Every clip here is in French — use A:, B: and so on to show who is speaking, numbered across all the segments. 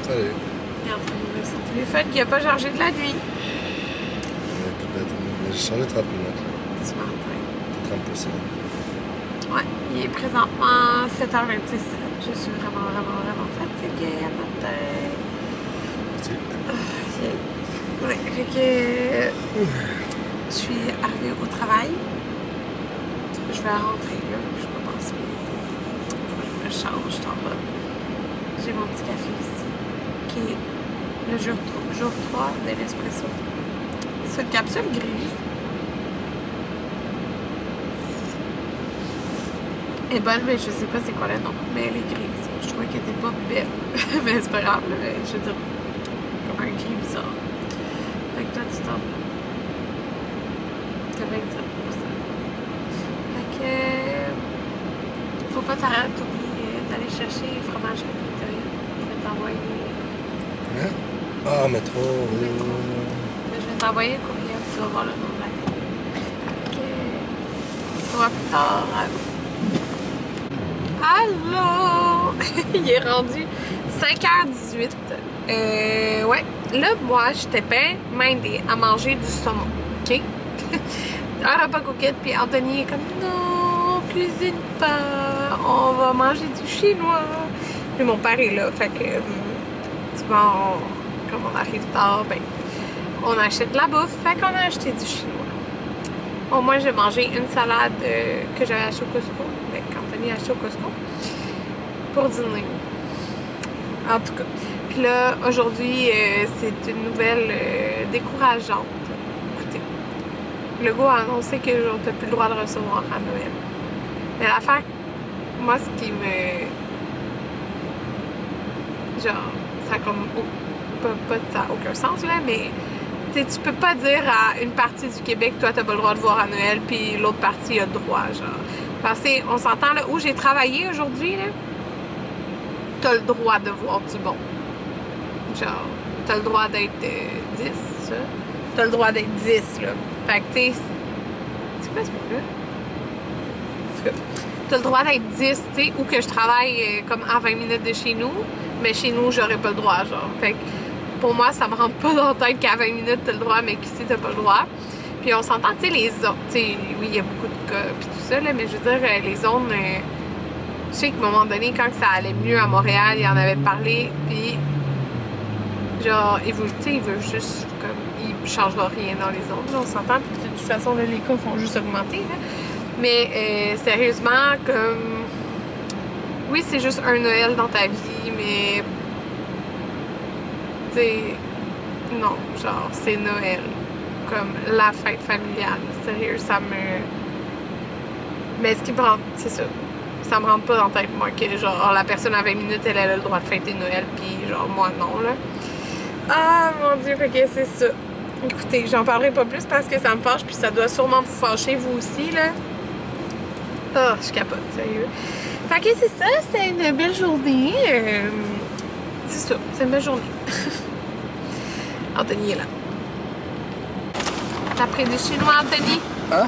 A: Salut.
B: Il est en train d'ouvrir son téléphone qui n'a pas chargé de la nuit.
A: J'ai changé 30 minutes.
B: Ce matin.
A: 30%.
B: Ouais, il est présentement 7h26. Je suis vraiment fatiguée à matin.
A: Merci.
B: Ouais, fait que je suis arrivée au travail. Je vais rentrer là, je commence je me change en bas. J'ai mon petit café ici, qui est le jour 3 de l'espresso. C'est une capsule grise. Elle est bonne, mais je sais pas c'est quoi le nom. Mais elle est grise. Je trouvais qu'elle était pas belle. Mais c'est pas grave, là. Je veux dire, comme un gris bizarre. Fait que toi, tu t'en vas. T'as 27%. Fait que... Faut pas t'oublier d'aller chercher le fromage à Victoria. Je vais t'envoyer...
A: Hein? Ah, métro.
B: Je vais t'envoyer un courriel, tu vas voir le nom de la télé. Fait que... On se voit plus tard. Allô! Il est rendu 5h18. Ouais. Là, moi, j'étais bien mindée à manger du saumon. OK? Un repas coquette, puis Anthony est comme non, cuisine pas, on va manger du chinois. Puis mon père est là, fait que souvent, comme on arrive tard, ben, on achète de la bouffe, fait qu'on a acheté du chinois. Au moins, j'ai mangé une salade que j'avais achetée au Costco, qu'Anthony a acheté au Costco, pour dîner. En tout cas. Puis là, aujourd'hui, c'est une nouvelle décourageante. Écoutez, Legault a annoncé que genre, t'as plus le droit de recevoir à Noël. Mais l'affaire, moi, ce qui me... Genre, ça a comme... ça n'a aucun sens, là, mais... Tu peux pas dire à une partie du Québec, toi, t'as pas le droit de voir à Noël, puis l'autre partie a le droit, genre. Parce que, on s'entend, là, où j'ai travaillé aujourd'hui, là, t'as le droit de voir du bon. Genre, t'as le droit d'être 10, ça. T'as le droit d'être 10, là. Fait que, tu sais, c'est quoi ce mot-là? T'as le droit d'être 10, tu sais, ou que je travaille comme à 20 minutes de chez nous, mais chez nous, j'aurais pas le droit, genre. Fait que, pour moi, ça me rentre pas dans la tête qu'à 20 minutes, t'as le droit, mais qu'ici, t'as pas le droit. Puis on s'entend, tu sais, les zones, tu sais, oui, il y a beaucoup de cas, puis tout ça, là, mais je veux dire, les zones, je sais qu'à un moment donné, quand ça allait mieux à Montréal, il en avait parlé, puis genre, il veut, tu sais, il veut juste, comme, il changera rien dans les zones, là, on s'entend, puis de toute façon, là, les cas vont juste augmenter, là. Mais, sérieusement, comme, oui, c'est juste un Noël dans ta vie, mais, tu sais, non, genre, c'est Noël. Comme la fête familiale. Sérieux, ça me... Mais ce qui me rend... C'est ça. Ça me rentre pas dans la tête, moi, que genre, la personne à 20 minutes, elle a le droit de fêter Noël, puis genre, moi, non, là. Ah, mon Dieu, fait que c'est ça. Écoutez, j'en parlerai pas plus parce que ça me fâche, puis ça doit sûrement vous fâcher, vous aussi, là. Ah, je capote, sérieux. Fait que c'est ça, c'est une belle journée. C'est ça, c'est une belle journée. Anthony est là. T'as pris du chinois, Anthony?
A: Hein?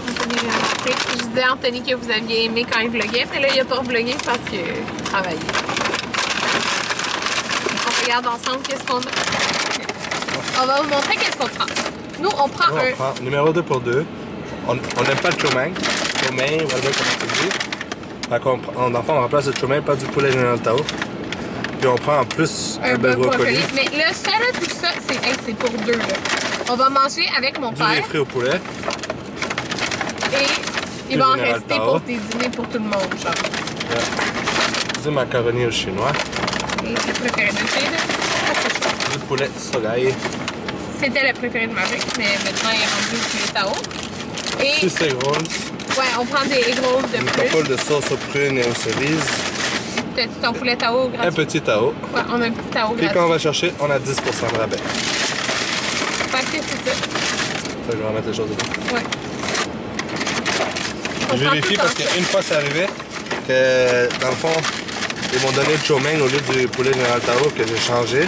B: Anthony vient d'entrer. Je disais à Anthony que vous aviez aimé quand il vloguait, mais là, il a pas vlogué parce qu'il travaillait. On regarde ensemble qu'est-ce qu'on a. On va vous montrer qu'est-ce qu'on prend. Nous, on prend
A: Nous, on prend numéro 2 pour 2. On n'aime pas le chow mein. Chow mein, whatever, comment tu dis. Fait qu'on on remplace le chow mein par du poulet General Tao. Puis on prend en plus un bel brocoli.
B: Mais le ça, là, tout ça, c'est pour 2, là. On va manger avec mon père.
A: Du lait frit au poulet.
B: Et il va en rester pour tes dîners pour tout le monde, genre.
A: Ouais. Du macaroni au chinois.
B: Et le préféré de chez nous.
A: Du poulet soleil.
B: C'était le préféré de Marie, mais maintenant il est rendu au poulet Tao. Et...
A: Six egg rolls.
B: Ouais, on prend des egg rolls de
A: Une
B: plus.
A: couple de sauce aux prunes et aux cerises.
B: T'as ton poulet Tao gratuit?
A: Un petit Tao.
B: Ouais, on a un petit Tao gratuit.
A: Puis quand on va chercher, on a 10% de rabais.
B: Fait que c'est ça.
A: Je vais remettre les choses dedans.
B: Ouais.
A: Je vérifie parce qu'une fois c'est arrivé que dans le fond, ils m'ont donné le chow mein au lieu du poulet General Tao que j'ai changé.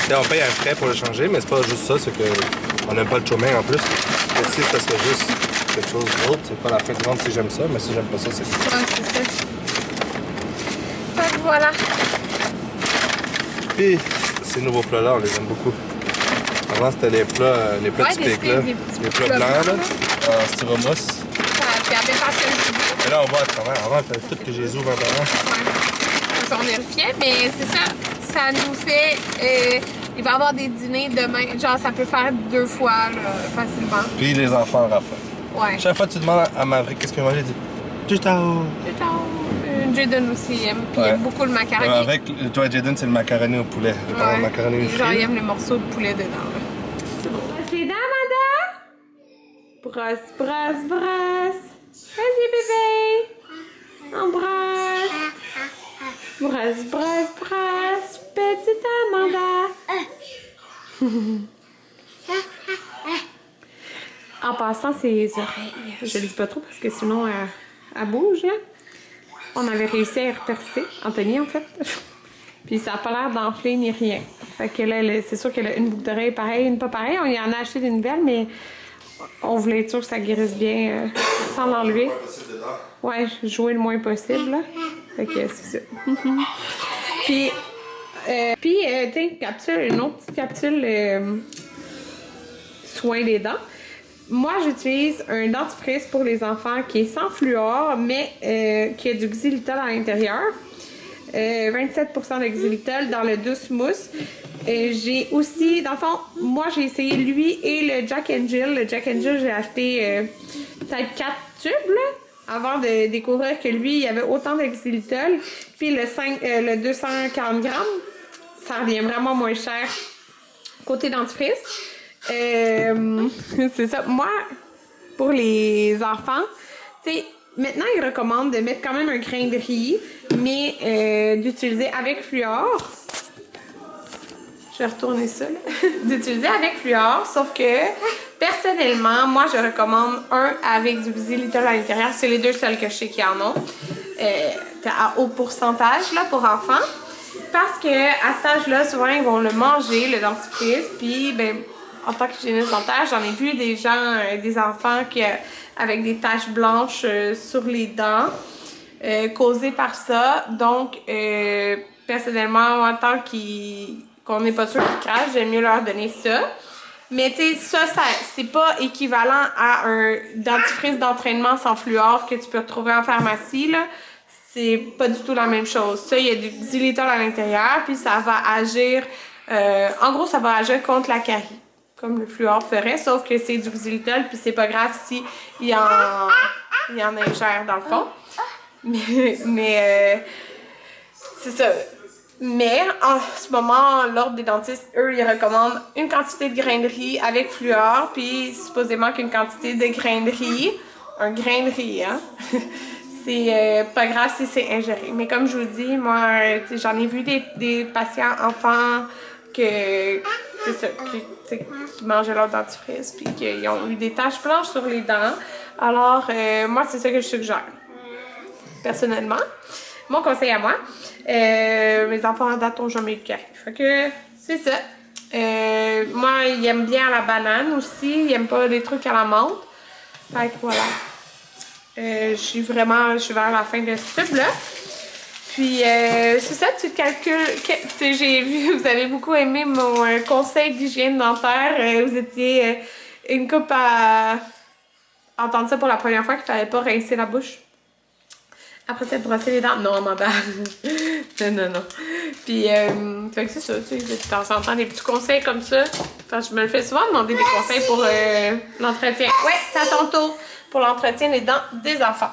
A: Et on paye un frais pour le changer, mais c'est pas juste ça, c'est qu'on n'aime pas le chow mein en plus. Ici, ça serait juste quelque chose d'autre. C'est pas la fin du monde si j'aime ça, mais si j'aime pas ça, c'est
B: Ouais, c'est ça. Fait que voilà.
A: Puis, ces nouveaux plats-là, on les aime beaucoup. Avant, c'était les plats typiques, là. Les plats blancs, là, en styromousse.
B: C'est à passion de
A: Mais là, on voit à travers. Avant, il fallait tout que je les ouvre en parlant.
B: On est fiers, mais c'est ça. Ça nous fait... il va y avoir des dîners demain. Genre, ça peut faire 2 fois, là, facilement.
A: Puis les enfants raffolent.
B: Ouais.
A: Chaque fois que tu demandes à Maverick qu'est-ce qu'il va manger, il dit « Tout à l'heure. »
B: Jaden aussi aime. Puis il aime beaucoup le macaroni.
A: Avec toi, Jaden, c'est le macaroni au poulet. Le macaroni au
B: genre, il aime les morceaux de poulet dedans. Là. C'est bon. Les dents, Amanda? Brosse, brosse, brosse. Vas-y, bébé. On brosse. Brosse, brosse, brosse. Petite Amanda. En passant, ses oreilles. Je le dis pas trop parce que sinon, elle bouge, là. On avait réussi à y repercer, Anthony en fait. Puis ça n'a pas l'air d'enfler ni rien. Fait que là, c'est sûr qu'elle a une boucle d'oreille pareille, une pas pareille. On y en a acheté des nouvelles, mais on voulait être sûr que ça guérisse bien sans l'enlever. Ouais, jouer le moins possible, là. Fait que c'est ça. Puis, tiens, capsule, une autre petite capsule soin des dents. Moi, j'utilise un dentifrice pour les enfants qui est sans fluor, mais qui a du xylitol à l'intérieur. 27% de xylitol dans le douce mousse. J'ai aussi, dans le fond, moi, j'ai essayé lui et le Jack and Jill. Le Jack and Jill, j'ai acheté peut-être 4 tubes, là, avant de découvrir que lui, il y avait autant de xylitol. Puis le 240 grammes, ça revient vraiment moins cher côté dentifrice. C'est ça. Moi, pour les enfants, tu sais, maintenant, ils recommandent de mettre quand même un grain de riz, mais d'utiliser avec fluor. Je vais retourner ça, là. D'utiliser avec fluor, sauf que, personnellement, moi, je recommande un avec du xylitol à l'intérieur. C'est les deux seuls que je sais qui en ont. À haut pourcentage, là, pour enfants. Parce que, à cet âge-là, souvent, ils vont le manger, le dentifrice, puis, ben, en tant qu'hygiéniste dentaire, j'en ai vu des gens, des enfants avec des taches blanches sur les dents, causées par ça. Donc, personnellement, en tant qu'on n'est pas sûr qu'ils crachent, j'aime mieux leur donner ça. Mais tu sais, ça c'est pas équivalent à un dentifrice d'entraînement sans fluor que tu peux retrouver en pharmacie, là. C'est pas du tout la même chose. Ça, il y a du xylitol à l'intérieur, puis ça va agir... en gros, ça va agir contre la carie, comme le fluor ferait, sauf que c'est du xylitol, puis c'est pas grave si il en ingère dans le fond. Mais c'est ça. Mais en ce moment, l'ordre des dentistes, eux, ils recommandent une quantité de grains de riz avec fluor, puis supposément qu'une quantité de grains de riz, un grain de riz, hein, c'est pas grave si c'est ingéré. Mais comme je vous dis, moi, j'en ai vu des patients enfants que c'est ça, qui mangeaient leur dentifrice puis qu'ils ont eu des taches blanches sur les dents. Alors, moi, c'est ça que je suggère. Personnellement, mon conseil à moi, mes enfants en date ont jamais eu de carie. Fait que, c'est ça. Moi, ils aiment bien la banane aussi. Ils n'aiment pas les trucs à la menthe. Fait que voilà. Je suis vers la fin de ce tube-là. Puis, c'est ça, tu calcules... J'ai vu, vous avez beaucoup aimé mon conseil d'hygiène dentaire. Vous étiez une couple à entendre ça pour la première fois qu'il fallait pas rincer la bouche. Après s'être brossé les dents. Non, Amanda. non. Puis, fait que c'est ça, tu sais, de temps en temps, des petits conseils comme ça. Enfin, je me le fais souvent demander des conseils pour l'entretien. Ouais, c'est à ton tour pour l'entretien des dents des enfants.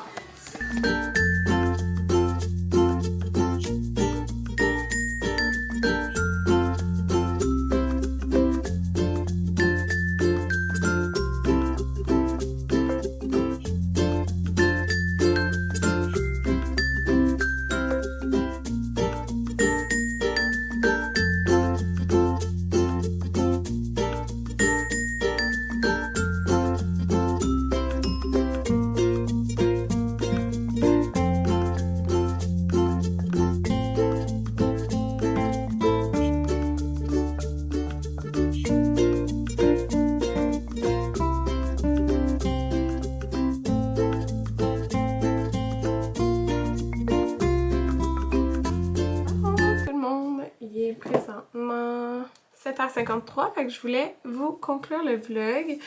B: 17h53, fait que je voulais vous conclure le vlog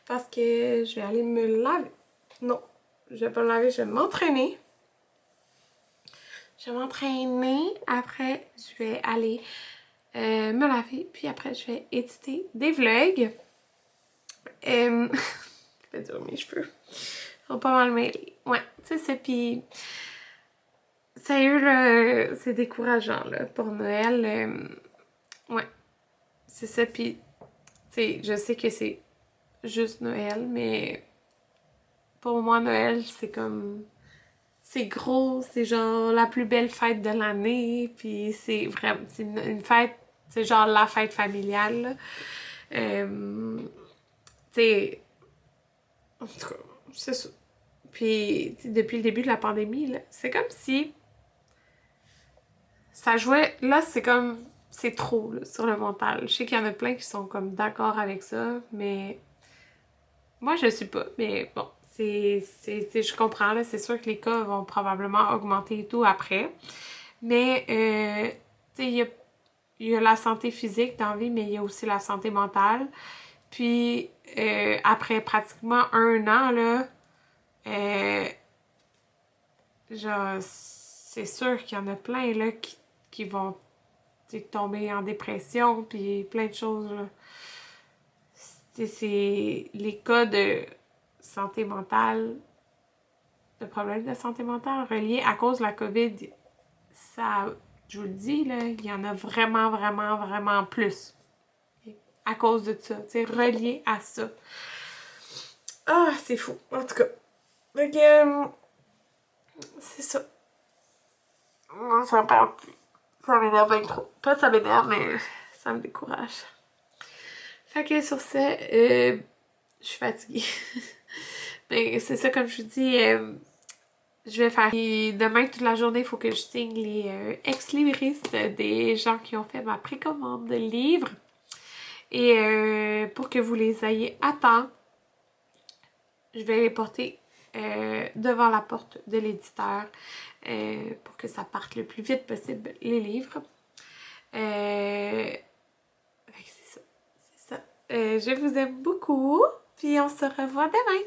B: parce que je vais aller me laver. Non, je vais pas me laver, je vais m'entraîner. Je vais m'entraîner, après je vais aller me laver, puis après je vais éditer des vlogs. Je vais dire mes cheveux. Ils sont pas mal mêlés. Ouais, c'est ça, puis sérieux là, c'est décourageant là pour Noël. Ouais, c'est ça, puis tu sais, je sais que c'est juste Noël, mais pour moi Noël c'est comme... C'est gros, c'est genre la plus belle fête de l'année, puis c'est vraiment, c'est une fête, c'est genre la fête familiale, là. Tu sais, en tout cas, c'est ça. Puis, depuis le début de la pandémie, là, c'est comme si ça jouait, là, c'est comme, c'est trop, là, sur le mental. Je sais qu'il y en a plein qui sont comme d'accord avec ça, mais moi, je suis pas, mais bon. Je comprends, là, c'est sûr que les cas vont probablement augmenter et tout après. Mais, tu sais, il y a la santé physique dans la vie, mais il y a aussi la santé mentale. Puis, après pratiquement 1 an, là, genre, c'est sûr qu'il y en a plein, là, qui vont tomber en dépression, puis plein de choses, là. C'est les cas de santé mentale, de problèmes de santé mentale reliés à cause de la COVID, ça, je vous le dis, là, il y en a vraiment, vraiment, vraiment plus. À cause de ça, tu sais, relié à ça. Ah, c'est fou, en tout cas. Donc, c'est ça. Non, ça me parle plus. Ça m'énerve bien trop. Pas ça m'énerve, mais ça me décourage. Fait que sur ça, je suis fatiguée. Mais c'est ça, comme je vous dis, je vais faire. Et demain, toute la journée, il faut que je signe les ex-libristes des gens qui ont fait ma précommande de livres. Et pour que vous les ayez à temps, je vais les porter devant la porte de l'éditeur pour que ça parte le plus vite possible, les livres. C'est ça. C'est ça. Je vous aime beaucoup, puis on se revoit demain.